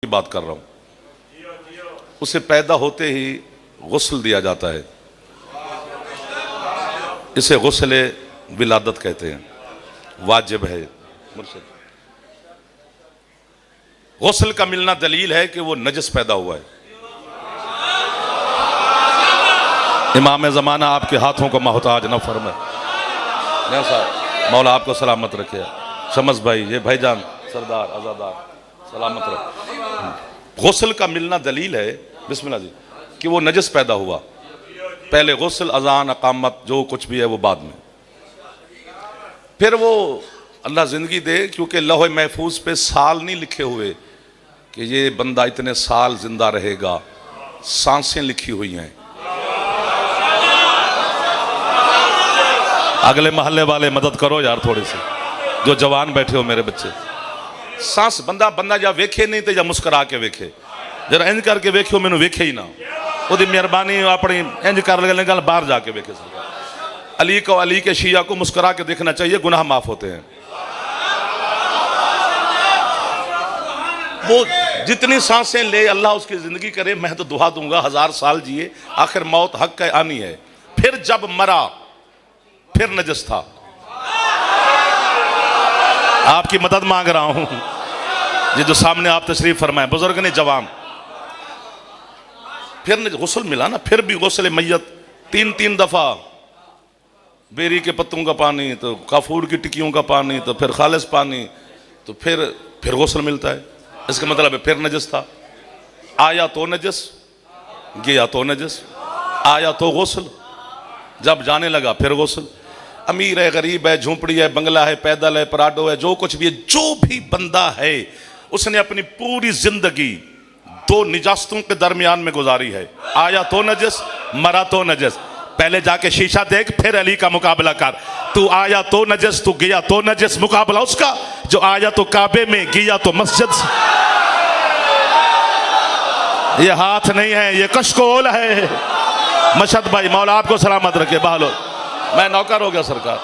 की बात कर रहा हूं। उसे पैदा होते ही गुस्ल दिया जाता है, इसे गुस्ल विलादत कहते हैं, वाजिब है। मुर्शिद, गुस्ल का मिलना दलील है कि वो नजस पैदा हुआ है। इमाम ज़माना आपके हाथों को मोहताज न फरमाए। साहब मौला आपको सलामत रखे। शमस भाई, ये भाईजान सरदार आज़ादार सलामत रखे। गुस्ल का मिलना दलील है, बिस्मिल्लाह जी, कि वो नजस पैदा हुआ। पहले गुस्ल, अजान, अकामत जो कुछ भी है वो बाद में। फिर वो अल्लाह ज़िंदगी दे, क्योंकि लौह महफूज पे साल नहीं लिखे हुए कि ये बंदा इतने साल जिंदा रहेगा, सांसें लिखी हुई हैं। अगले मोहल्ले वाले मदद करो यार थोड़ी सी, जो जवान बैठे हो मेरे बच्चे। सांस बंदा या वेखे नहीं तो या मुस्करा के वेखे, जरा इंज करके वेखियो मैनू वेखे ही ना, ओदी मेहरबानी अपनी इंज कर लगे गल बाहर जाके वेखे। अली को, अली के शिया को मुस्करा के देखना चाहिए, गुनाह माफ होते हैं। वो जितनी सांसें ले अल्लाह उसकी जिंदगी करे, मैं तो दुआ दूंगा 1000 साल जिए, आखिर मौत हक का आनी है। फिर जब मरा फिर नजस था। आपकी मदद मांग रहा हूं, ये जो सामने आप तशरीफ फरमाए बुजुर्ग ने जवान, फिर गुस्ल मिला ना, फिर भी गुस्ल मैयत 3 दफा, बेरी के पत्तों का पानी, तो काफूर की टिक्कियों का पानी, तो फिर खालिस पानी, तो फिर गुस्ल मिलता है। इसका मतलब है फिर नजस था। आया तो नजस, गया तो नजस, आया तो गुस्ल, जब जाने लगा फिर गुस्ल। अमीर है, गरीब है, झोंपड़ी है, बंगला है, पैदल है, पराडो है, जो कुछ भी है, जो भी बंदा है उसने अपनी पूरी जिंदगी 2 निजास्तों के दरमियान में गुजारी है। आया तो नजस, मरा तो नजस। पहले जाके शीशा देख, फिर अली का मुकाबला कर। तू आया तो नजस, तू गया तो नजस, मुकाबला उसका जो आया तो काबे में, गया तो मस्जिद से। ये हाथ नहीं है, ये कशकोल है। मशद भाई, मौला आपको सलामत रखे। बहालो, मैं नौकर हो गया सरकार।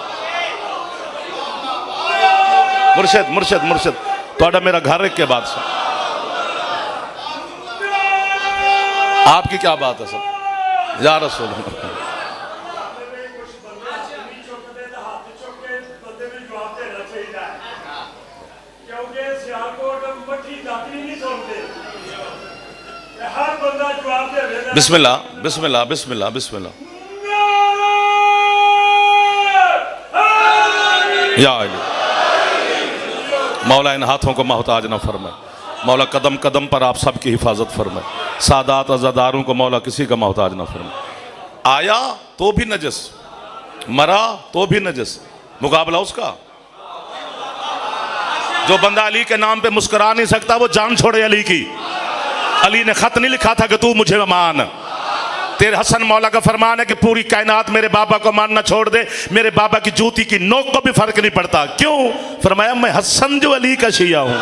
मुर्शिद मुर्शिद मुर्शिद, थोड़ा मेरा घर के बाद से आपकी क्या बात है सब या रसूल। बिस्मिल्लाह बिस्मिल्लाह बिस्मिल्लाह बिस्मिल्लाह। या अली, मौला इन हाथों को मोहताज न फरमाए। मौला कदम कदम पर आप सबकी हिफाजत फरमाए। सादात अज़ादारों को मौला किसी का मोहताज न फरमाए। आया तो भी नजस, मरा तो भी नजस, मुकाबला उसका। जो बंदा अली के नाम पे मुस्कुरा नहीं सकता वो जान छोड़े अली की। अली ने खत नहीं लिखा था कि तू मुझे मान। तेरे हसन मौला का फरमान है कि पूरी कायनात मेरे बाबा को मानना छोड़ दे, मेरे बाबा की जूती की नोक को भी फर्क नहीं पड़ता। क्यों? फरमाया मैं हसन जो अली का शिया हूं।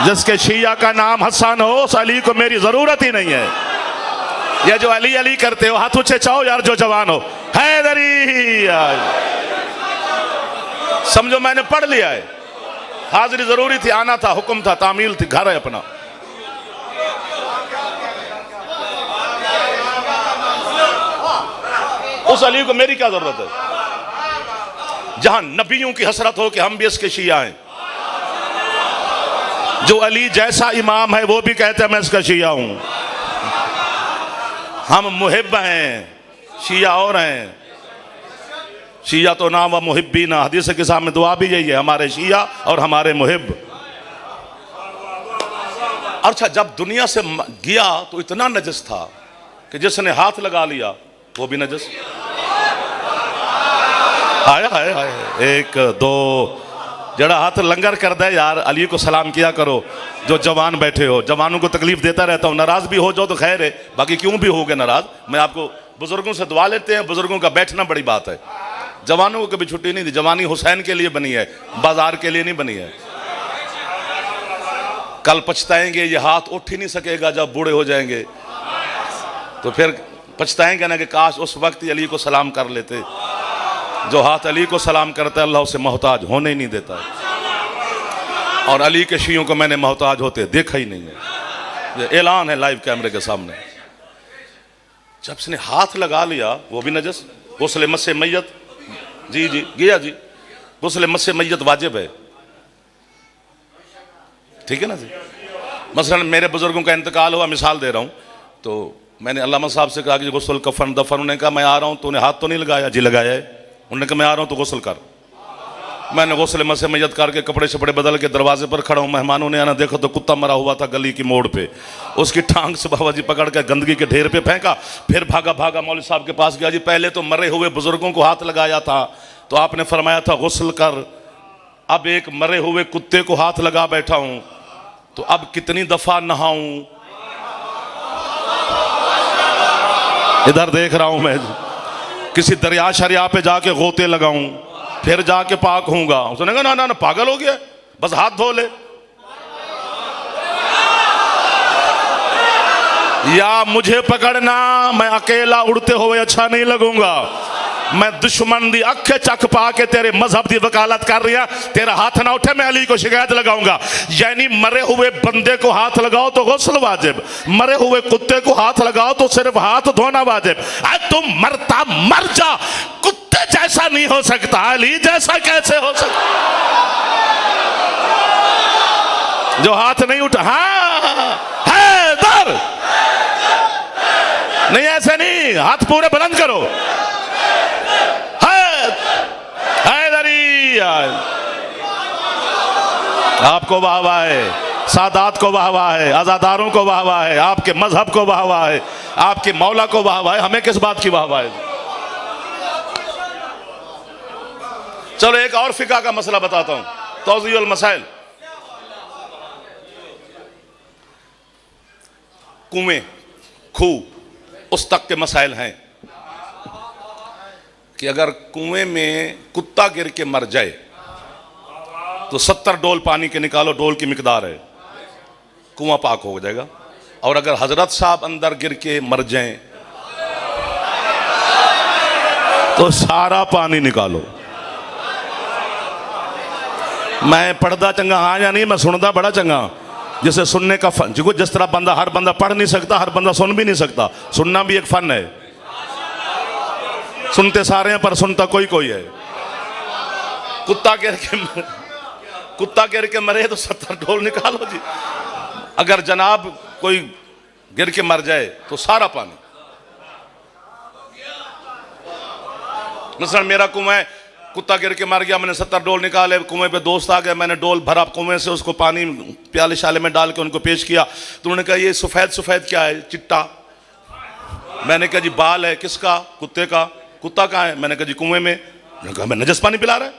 जिसके शिया का नाम हसन हो, उस अली को मेरी जरूरत ही नहीं है। यह जो अली अली करते हो, हाथ ऊंचे चाहो यार जो जवान हो, हैदरी समझो मैंने पढ़ लिया है। हाजिरी जरूरी थी, आना था, हुक्म था, तामील थी, घर है अपना। उस अली को मेरी क्या जरूरत है? जहां नबियों की हसरत हो कि हम भी इसके शिया हैं। जो अली जैसा इमाम है वो भी कहते हैं मैं इसका शिया हूं। हम मुहिब हैं, शिया और हैं। शिया तो ना व मुहिब्बी ना, हदीस के सामने दुआ भी यही है, हमारे शिया और हमारे मुहिब। अच्छा, जब दुनिया से गया तो इतना नजस था कि जिसने हाथ लगा लिया वो भी नजस। आया है, आया। 1 2 जड़ा हाथ लंगर कर दे यार, अली को सलाम किया करो। जो जवान बैठे हो, जवानों को तकलीफ देता रहता हूँ, नाराज भी हो जाओ तो खैर है, बाकी क्यों भी हो गए नाराज। मैं आपको बुजुर्गों से दुआ लेते हैं, बुजुर्गों का बैठना बड़ी बात है। जवानों को कभी छुट्टी नहीं दी। जवानी हुसैन के लिए बनी है, बाजार के लिए नहीं बनी है। कल पछताएंगे, ये हाथ उठ ही नहीं सकेगा जब बूढ़े हो जाएंगे, तो फिर पछताएंगे ना कि काश उस वक्त ही अली को सलाम कर लेते। जो हाथ अली को सलाम करता है अल्लाह उसे मोहताज होने ही नहीं देता है। और अली के शियों को मैंने मोहताज होते देखा ही नहीं है। ये ऐलान है लाइव कैमरे के सामने। जब उसने हाथ लगा लिया, वो भी नजस, गुस्ल मस्से मैयत, जी जी गया जी, गुस्ल मस्से मैयत वाजिब है, ठीक है ना जी। मसलन मेरे बुजुर्गों का इंतकाल हुआ, मिसाल दे रहा हूँ, तो मैंने अल्लामा साहब से कहा कि गुस्ल कफन दफन, उन्होंने कहा मैं आ रहा हूँ, तूने हाथ तो नहीं लगाया? जी लगाया है। उन्होंने कहा मैं आ रहा हूँ तो गुस्ल कर। मैंने गुस्ल मस्से मैयत करके कपड़े शपड़े बदल के दरवाजे पर खड़ा हूँ। मेहमानों ने आना देखो तो कुत्ता मरा हुआ था गली की मोड़ पे, उसकी टांग से बाबा जी पकड़ के गंदगी के ढेर पे फेंका, फिर भागा भागा मौलवी साहब के पास गया। जी पहले तो मरे हुए बुजुर्गों को हाथ लगाया था तो आपने फरमाया था गुस्ल कर, अब एक मरे हुए कुत्ते को हाथ लगा बैठा हूं तो अब कितनी दफा नहाऊं? इधर देख रहा हूं मैं, किसी दरिया शरिया पे जाके गोते लगाऊं फिर जाके पाक होऊंगा। उसने कहा ना ना ना पागल हो गया, बस हाथ धो ले। या मुझे पकड़ना, मैं अकेला उड़ते हुए अच्छा नहीं लगूंगा, मैं दुश्मन दी अखे चख पा के तेरे मजहब की वकालत कर रही, तेरा हाथ ना उठे मैं अली को शिकायत लगाऊंगा। यानी मरे हुए बंदे को हाथ लगाओ तो गुस्ल वाजिब, मरे हुए कुत्ते को हाथ लगाओ तो सिर्फ हाथ धोना वाजिब। तुम मरता मर जा, कुत्ते जैसा नहीं हो सकता, अली जैसा कैसे हो सकता? जो हाथ नहीं उठा, हाँ हैदर, नहीं ऐसे नहीं, हाथ पूरे बुलंद करो, हैदरी। आपको वाहवाह है, सादात को वाहवाह है, आजादारों को वाहवाह है, आपके मजहब को वाहवाह है, आपके मौला को वाहवाह है, हमें किस बात की वाहवाह है? चलो एक और फिका का मसला बताता हूं, तौज़ीहुल मसाइल। कुएं, खूह, उस तक के मसाइल हैं कि अगर कुएं में कुत्ता गिर के मर जाए तो 70 डोल पानी के निकालो, डोल की मिकदार है, कुआं पाक हो जाएगा। और अगर हजरत साहब अंदर गिर के मर जाएं तो सारा पानी निकालो। मैं पढ़दा चंगा हाँ या नहीं, मैं सुनदा बड़ा चंगा, जिसे सुनने का फन, जिस तरह बंदा, हर बंदा पढ़ नहीं सकता, हर बंदा सुन भी नहीं सकता, सुनना भी एक फन है। सुनते सारे हैं पर सुनता कोई कोई है। कुत्ता गिर के मरे तो 70 डोल निकालो जी। अगर जनाब कोई गिर के मर जाए तो सारा पानी। मसलन मेरा कुएं, कुत्ता गिर के मर गया, मैंने 70 डोल निकाले, कुएं पे दोस्त आ गया, मैंने डोल भरा कुएं से, उसको पानी प्याले शाले में डाल के उनको पेश किया तो उन्होंने कहा ये सफेद सफेद क्या है? चिट्टा। मैंने कहा जी बाल है, किसका? कुत्ते का। कुत्ता कहाँ है? मैंने कहा जी कुएं में। उन्होंने कहा मैं नजस पानी पिला रहा है?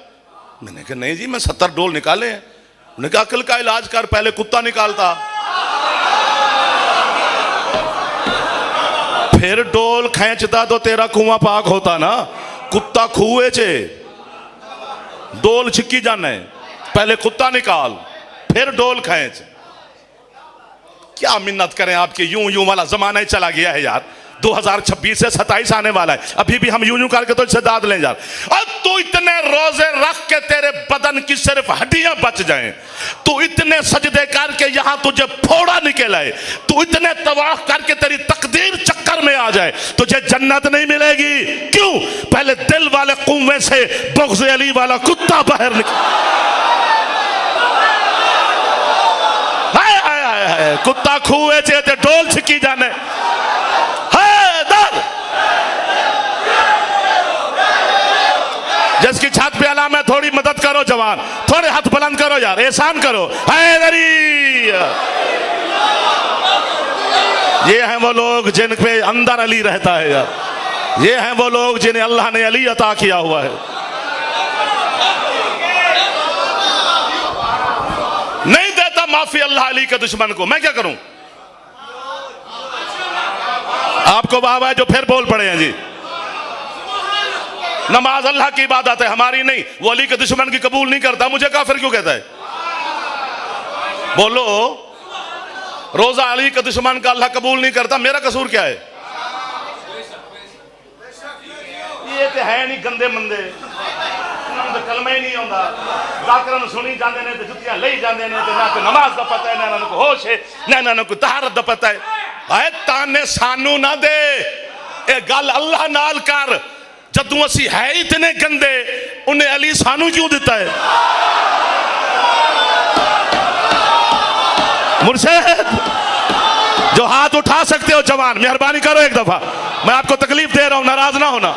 मैंने कहा नहीं जी मैं 70 डोल निकाले हैं। उन्होंने कहा अकल का इलाज कर, पहले कुत्ता निकालता फिर डोल खींचता तो तेरा कुआं पाक होता ना। कुत्ता खूहे चे डोल छिक्की जाना है, पहले कुत्ता निकाल फिर डोल खींच। क्या मिन्नत करें आपकी, यूं यूं वाला जमाना ही चला गया है यार। 2026 से 27 आने वाला है, अभी भी हम यूं यूं करके तो इसे दाद लें यार। और तू इतने रोजे रख के तेरे बदन की सिर्फ हड्डियां बच जाएं, तू इतने सजदे करके यहां तुझे फोड़ा निकल आए, तू इतने तवाफ करके तेरी तकदीर चक्कर में आ जाए, तुझे जन्नत नहीं मिलेगी। क्यों? पहले दिल वाले कुएं से बुग़्ज़ अली वाला कुत्ता बाहर निकल। कुत्ता खूहे चे ते डोल छिकी जाने। जिसकी छत पे अलाम है, थोड़ी मदद करो जवान, थोड़े हाथ बुलंद करो यार, एहसान करो। हैदरी। ये हैं वो लोग जिन पे अंदर अली रहता है यार, ये हैं वो लोग जिन्हें अल्लाह ने अली अता किया हुआ है। नहीं देता माफी अल्लाह अली के दुश्मन को, मैं क्या करूं? आपको वाह है जो फिर बोल पड़े हैं जी। नमाज अल्लाह की इबादत है, हमारी नहीं। वो अली के दुश्मन की कबूल नहीं करता, मुझे काफिर क्यों कहता है? बोलो, रोजा अली के दुश्मन का अल्लाह कबूल नहीं करता, मेरा कसूर क्या है? ये तो है नहीं गंदे मंदे, कलमा ही नहीं आता, जाकरन सुनी जाते हैं तो जुतियां ले जाते हैं, ना कोई नमाज का पता है, ना कोई होश है, ना कोई तहारत का पता है। आए ताने सानू ना दे, ये गल अल्लाह नाल कर। जदों असी है इतने गंदे, उन्हें अली सानू क्यों दिता है? मुर्शिद जो हाथ उठा सकते हो जवान, मेहरबानी करो एक दफा, मैं आपको तकलीफ दे रहा हूं, नाराज ना होना।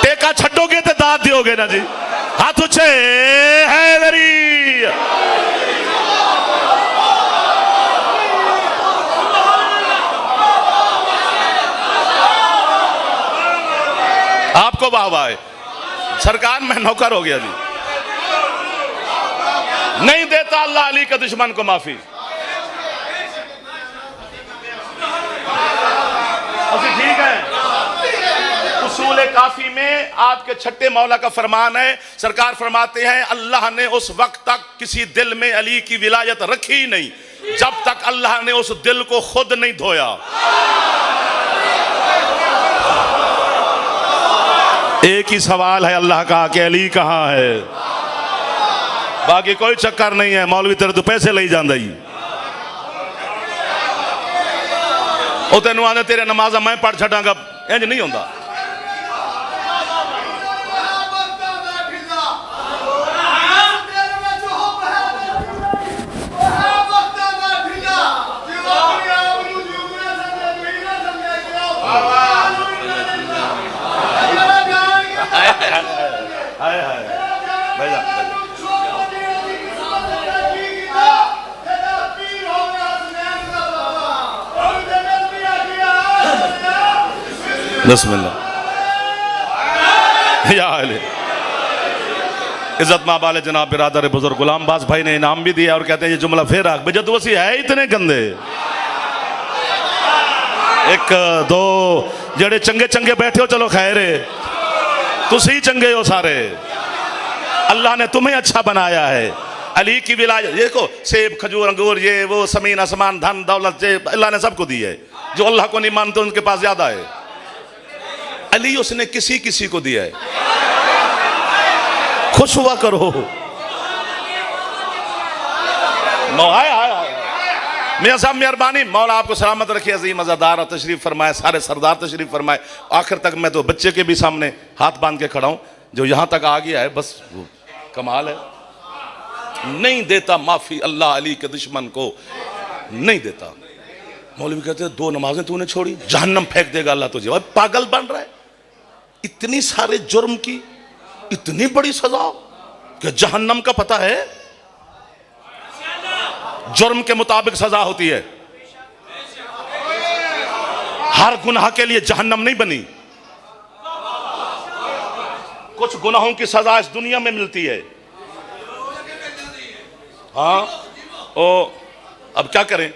टेका छड़ोगे तो दाद दियोगे ना जी। हाथ उठे हैदरी, आपको वाह वाह है सरकार, मैं नौकर हो गया जी। नहीं देता अल्लाह अली के दुश्मन को माफी। ठीक है, उसूल काफी में आपके छठे मौला का फरमान है, सरकार फरमाते हैं अल्लाह ने उस वक्त तक किसी दिल में अली की विलायत रखी ही नहीं जब तक अल्लाह ने उस दिल को खुद नहीं धोया। एक ही सवाल है अल्लाह का कि अली कहां है, बाकी कोई चक्कर नहीं है। मौलवी तेरे तो पैसे ले जांदा ही, ਉਹ ਤੈਨੂੰ ਆਂਦੇ तेरे नमाजा मैं पढ़ छड़ांगा, इंज नहीं होंदा। बिस्मिल्लाह या अली। इज्जत माबाले जनाब बिरादर बुजुर्ग गुलाम बास भाई ने इनाम भी दिया और कहते हैं ये जुमला फिर आग जब वसी है इतने गंदे, एक दो जड़े चंगे चंगे बैठे हो, चलो खैर है, तुसी चंगे हो सारे, अल्लाह ने तुम्हें अच्छा बनाया है। अली की विलायत देखो, सेब खजूर अंगूर ये वो जमीन आसमान धन दौलत ये अल्लाह ने सबको दी है। जो अल्लाह को नहीं मानते उनके पास ज्यादा है। अली उसने किसी किसी को दिया है, खुश हुआ करो। मियां साहब मेहरबानी, मौला आपको सलामत रखे, अजीम अज़ादार और तशरीफ फरमाए, सारे सरदार तशरीफ फरमाए। आखिर तक मैं तो बच्चे के भी सामने हाथ बांध के खड़ा हूं, जो यहां तक आ गया है बस कमाल है। नहीं देता माफी अल्लाह अली के दुश्मन को, नहीं देता। मौलवी कहते हैं 2 नमाजें तूने छोड़ी, जहन्नम फेंक देगा अल्लाह तुझे। और पागल बन रहा है, इतनी सारे जुर्म की इतनी बड़ी सजा कि जहन्नम का पता है, जुर्म के मुताबिक सजा होती है, हर गुनाह के लिए जहन्नम नहीं बनी। कुछ गुनाहों की सजा इस दुनिया में मिलती है। हाँ ओ अब क्या करें,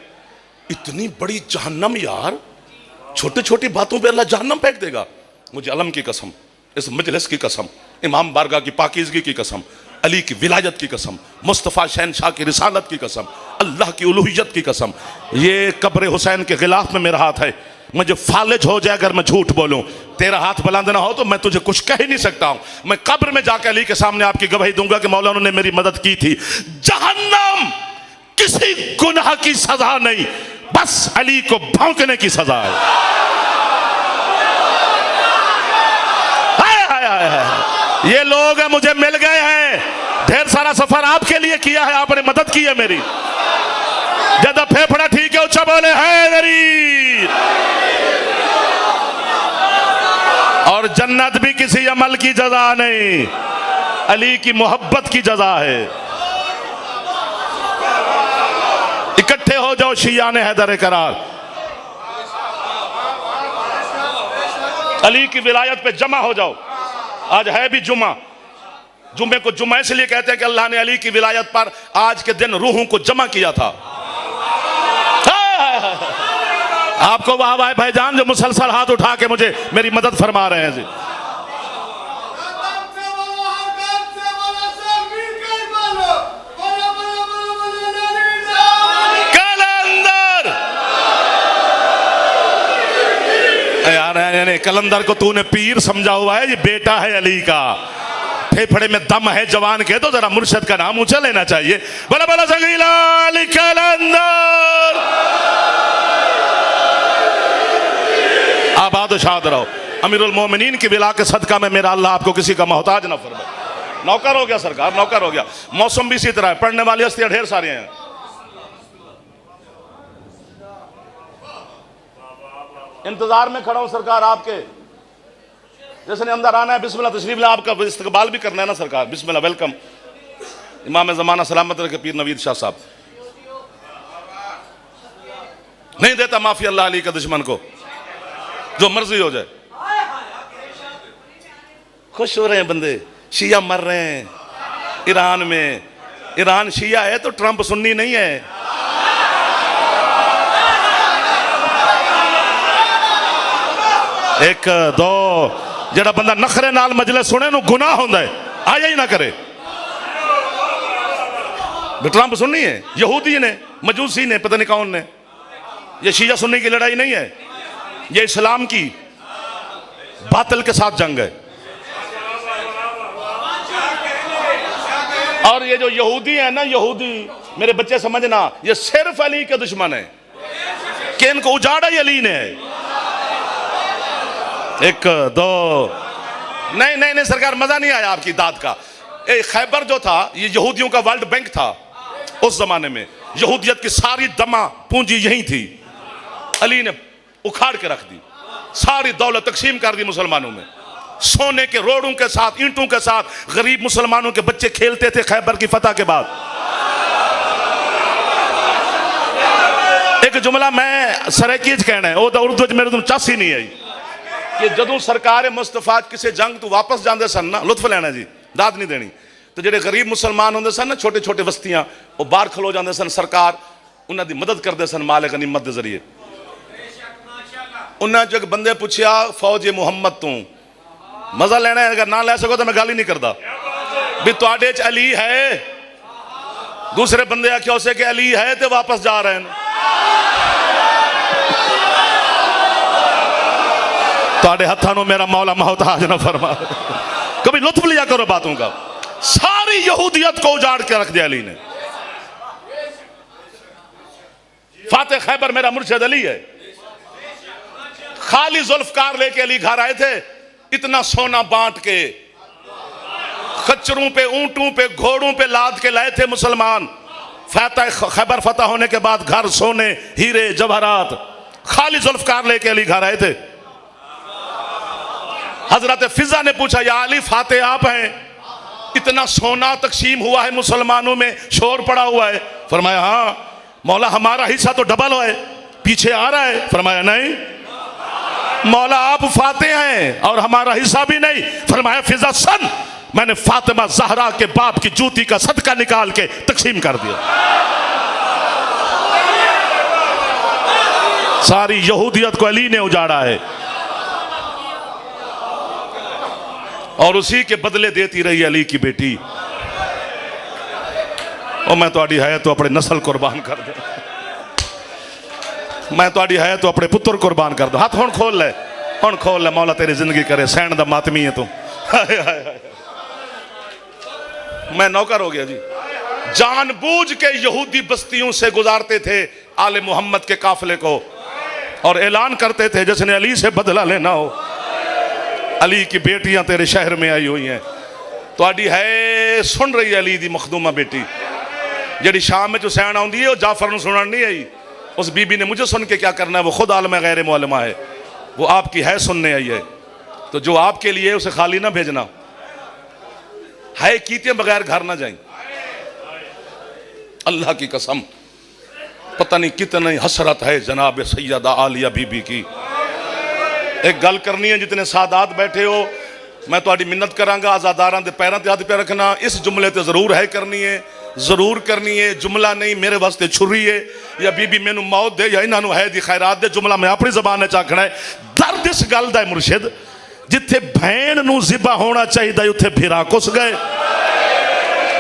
इतनी बड़ी जहन्नम यार, छोटी छोटी बातों पे अल्लाह जहन्नम फेंक देगा। मुझे अलम की कसम, इस मजलिस की कसम, इमाम बारगाह की पाकीज़गी की कसम, अली की विलायत की कसम, मुस्तफ़ा शहनशाह की रिसालत की कसम, अल्लाह की उलूहियत की कसम, ये कब्र हुसैन के गिलाफ में मेरा हाथ है। मुझे फालिज हो जाए अगर मैं झूठ बोलूं, तेरा हाथ बुलंद ना हो तो मैं तुझे कुछ कह ही नहीं सकता हूं। मैं कब्र में जाकर अली के सामने आपकी गवाही दूंगा कि मौला उन्होंने मेरी मदद की थी। जहन्नम किसी गुनाह की सजा नहीं, बस अली को भौंकने की सजा है। ये लोग हैं मुझे मिल गए हैं, ढेर सारा सफर आपके लिए किया है, आपने मदद की है मेरी। जब फेफड़ा ठीक है उच्चा बोले हैदरी। और जन्नत भी किसी अमल की जजा नहीं, अली की मोहब्बत की जजा है। इकट्ठे हो जाओ शिया ने हैदर करार, अली की विलायत पे जमा हो जाओ। आज है भी जुमा, जुमे को जुमा इसलिए कहते हैं कि अल्लाह ने अली की विलायत पर आज के दिन रूहों को जमा किया था। आपको वाह वाह भाईजान जो मुसलसल हाथ उठा के मुझे मेरी मदद फरमा रहे हैं जी। यार कलंदर को तूने पीर समझा हुआ है, ये बेटा है अली का। फेफड़े में दम है जवान के तो जरा मुर्शद का नाम ऊंचा लेना चाहिए। बड़ा बड़ा संगीला कलंदर, आबाद शाद रहो। अमीरुल मोमिनीन की विला के सदका में मेरा अल्लाह आपको किसी का मोहताज ना फरमाए। नौकर हो गया सरकार, नौकर हो गया। मौसम भी इसी तरह है, पढ़ने वाली हस्तियां ढेर सारी हैं। इंतजार में खड़ा हूं सरकार आपके, जैसे अंदर आना है बिस्मिल्लाह तशरीफ ले, आपका इस्तकबाल भी करना है ना सरकार। बिस्मिल्लाह, वेलकम। इमाम ज़माना सलामत रखे पीर नवीद शाह साहब। नहीं देता माफी अल्लाह अली का दुश्मन को, जो मर्जी हो जाए। खुश हो रहे हैं बंदे, शिया मर रहे हैं ईरान में। ईरान शिया है तो ट्रंप सुन्नी नहीं है। एक दो जड़ा बंदा नखरे नाल मजले सुने नु गुनाह होंदा है, आया ही ना करे। ट्रंप सुन्नी है, यहूदी ने, मजूसी ने, पता नहीं कौन ने। ये शिया सुन्नी की लड़ाई नहीं है, ये इस्लाम की बातिल के साथ जंग है। और ये जो यहूदी है ना, यहूदी मेरे बच्चे समझना, ये सिर्फ अली के दुश्मन है कि इनको उजाड़ा ही अली ने है। एक दो नहीं नहीं नहीं सरकार, मजा नहीं आया आपकी दाद का। खैबर जो था ये यहूदियों का वर्ल्ड बैंक था उस जमाने में। यहूदियत की सारी दमा पूंजी यही थी, अली ने उखाड़ के रख दी, सारी दौलत तकसीम कर दी मुसलमानों में। सोने के रोड़ों के साथ, ईंटों के साथ गरीब मुसलमानों के बच्चे खेलते थे खैबर की फतह के बाद। एक जुमला मैं सरेकीज कहना है, वो तो उर्दू च मेरे तुम चासी नहीं आई कि जदों सरकार मुस्तफा किसी जंग तो वापस जाते सन ना, लुत्फ लेना जी, दाद नहीं देनी, तो जेडे गरीब मुसलमान होंगे सन ना, छोटे छोटे बस्तियां, वो बाहर खलो जाते सन, सरकार उन्होंने मदद करते सन माले गनीमत के जरिए। उन्हें जो बंदे पूछया फौज मुहम्मद तू मजा लेना है, अगर ना ले सको तो मैं गाली नहीं करता भी तुहाडे च अली है। दूसरे बंदे आख्या उसे कि अली है तो वापस जा रहे हैं। तुहाडे हत्थां नूं मेरा मौला मोहताज ना फरमा। कभी लुत्फ लिया करो बातों का। सारी यहूदियत को उजाड़ के रख दिया अली ने। फाते खैबर मेरा मुर्शिद अली है। खाली जुल्फकार लेके अली घर आए थे, इतना सोना बांट के खच्चरों पे, ऊंटों पे, घोड़ों पे लाद के लाए थे मुसलमान। खैबर फतह होने के बाद घर सोने, हीरे, जवाहरात, खाली जुल्फकार लेके अली घर आए थे। हजरत फिजा ने पूछा, या अली फाते आप हैं, इतना सोना तकसीम हुआ है मुसलमानों में, शोर पड़ा हुआ है। फरमाया हाँ मौला, हमारा हिस्सा तो डबल है, पीछे आ रहा है। फरमाया नहीं मौला, आप फाते हैं और हमारा हिस्सा भी नहीं। फरमाया फिजा सन, मैंने फातिमा जहरा के बाप की जूती का सदका निकाल के तकसीम कर दिया। सारी यहूदियत को अली ने उजाड़ा है और उसी के बदले देती रही अली की बेटी। और मैं तो है तो अपने नस्ल कुर्बान कर दे, मैं तो है तो अपने पुत्र कुर्बान कर दो। हाथ हुण खोल ले, हुण खोल ले, मौला तेरी जिंदगी करे, सैन दा मातमी है तू। मैं नौकर हो गया जी। जानबूझ के यहूदी बस्तियों से गुजारते थे आले मोहम्मद के काफिले को और ऐलान करते थे जिसने अली से बदला लेना हो, अली की बेटियां तेरे शहर में आई हुई हैं। तो है सुन रही अली दी मखदूमा बेटी जी शाम में जो सैन आती है, वो जाफर को सुनने नहीं आई। उस बीबी ने मुझे सुन के क्या करना है, वो खुद आलम गैर मौलमा है, वो आपकी है सुनने आई है। तो जो आपके लिए उसे खाली ना भेजना है, कीते बगैर घर ना जाए। अल्लाह की कसम पता नहीं कितनी हसरत है जनाब सैयदा आलिया बीबी की। एक गल करनी है, जितने सादात बैठे हो मैं तो मिन्नत करांगा, आजादारां दे पैरां ते हथ पे रखना। इस जुमले ते जरूर है करनी है, जरूर करनी है। जुमला नहीं मेरे वास्ते छुरी है या बीबी मैनू मौत दे या इन्हों है दी खैरात दे, जुमला मैं अपनी जबान च आखना है। दर्द इस गल दा है मुर्शिद, जिथे भैन नू जिबा होना चाहिए उत्थे भिरा कुस गए,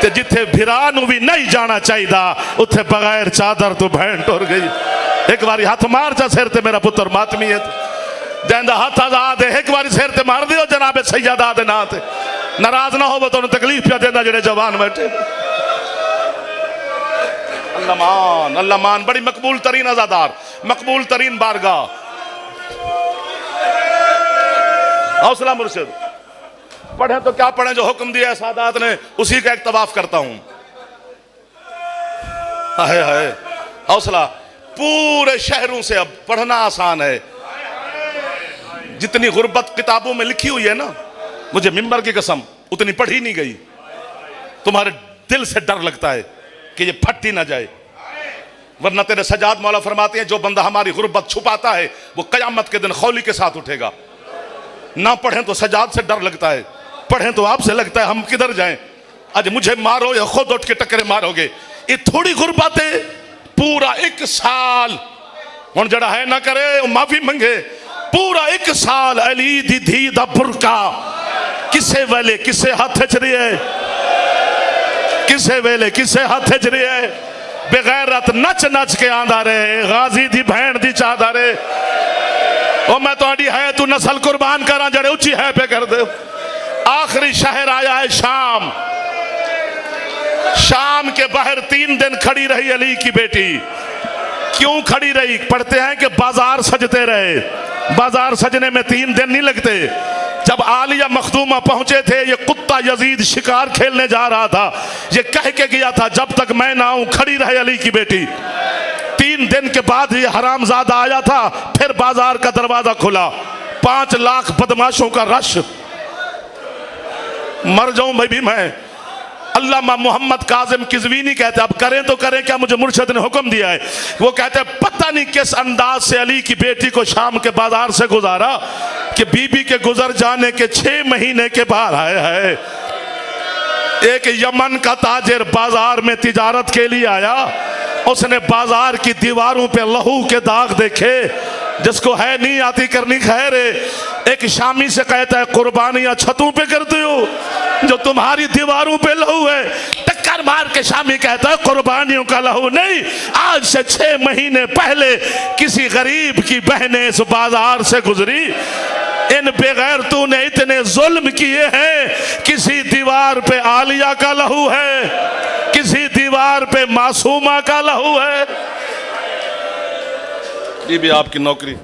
ते जिथे भिरा नू भी नहीं जाना चाहिए उत्थे बगैर चादर तो भैन टुर गई। एक बारी हाथ मार जा सिर ते मेरा पुत्र मातमी है, जैंदा हाथ आजाद है, एक बारी सिर ते मार दियो जनाबे सैयदा दे नां ते। नाराज ना हो तो तकलीफ पिया देना जेड़े जवान बैठे। अल्लाह मान, बड़ी मकबूल तरीन अज़ादार, मकबूल तरीन बारगाह। हौसला मुर्शिद, पढ़े तो क्या पढ़े, जो हुक्म दिया है सादात ने उसी का एक तवाफ करता हूं। हाय हाय, हौसला। पूरे शहरों से अब पढ़ना आसान है। जितनी गुर्बत किताबों में लिखी हुई है ना, मुझे मिंबर की कसम उतनी पढ़ी नहीं गई। तुम्हारे दिल से डर लगता है कि ये फटी ना जाए, वरना तेरे सजाद मौला फरमाते हैं जो बंदा हमारी गुर्बत छुपाता है वो कयामत के दिन खौली के साथ उठेगा। ना पढ़ें तो सजाद से डर लगता है, पढ़ें तो आपसे लगता है हम किधर जाएं, आज मुझे मारो या खुद उठ के टक्करे मारोगे। ये थोड़ी गुर्बत है, पूरा 1 साल हुण जड़ा है ना करे माफी मंगे। पूरा 1 साल अली दी धी दा बुरका किसे वेले किसे हाथ च रही है, किसे वेले किसे हाथ च रही है। बेगैरत नच नच के आंदा रहे, गाजी दी भैन दी चाहदा रहे। ओ मैं तो है तू नस्ल कुर्बान करा जड़े उची है पे कर दे। आखिरी शहर आया है शाम। शाम के बाहर 3 दिन खड़ी रही अली की बेटी। क्यों खड़ी रही? पढ़ते हैं कि बाजार सजते रहे। बाजार सजने में 3 दिन नहीं लगते। जब आलिया मखदूमा पहुंचे थे, ये कुत्ता यजीद शिकार खेलने जा रहा था, ये कह के गया था जब तक मैं ना आऊं खड़ी रहे अली की बेटी। 3 दिन के बाद ये हरामजादा आया था, फिर बाजार का दरवाजा खुला, 5 लाख बदमाशों का रश। मर जाऊं भाई भी मैं। अल्लामा मोहम्मद काजिम किज़वीनी कहते अब करें तो करें क्या, मुझे मुर्शिद ने हुक्म दिया है। वो कहते पता नहीं किस अंदाज से अली की बेटी को शाम के बाजार से गुजारा कि बीबी के गुजर जाने के 6 महीने के बाद आया है। एक यमन का ताजिर बाजार में तिजारत के लिए आया, उसने बाजार की दीवारों पे लहू के दाग देखे, जिसको है नहीं आती करनी खैर है। एक शामी से कहता है कुर्बानियां छतों पे करते हो, जो तुम्हारी दीवारों पे लहू है। टक्कर मार के शामी कहता है कुर्बानियों का लहू नहीं, आज से 6 महीने पहले किसी गरीब की बहनें इस बाजार से गुजरी। इन बेगैरतों ने इतने जुल्म किए हैं, किसी दीवार पे आलिया का लहू है, किसी दीवार पे मासूमा का लहू है। ये भी आपकी नौकरी।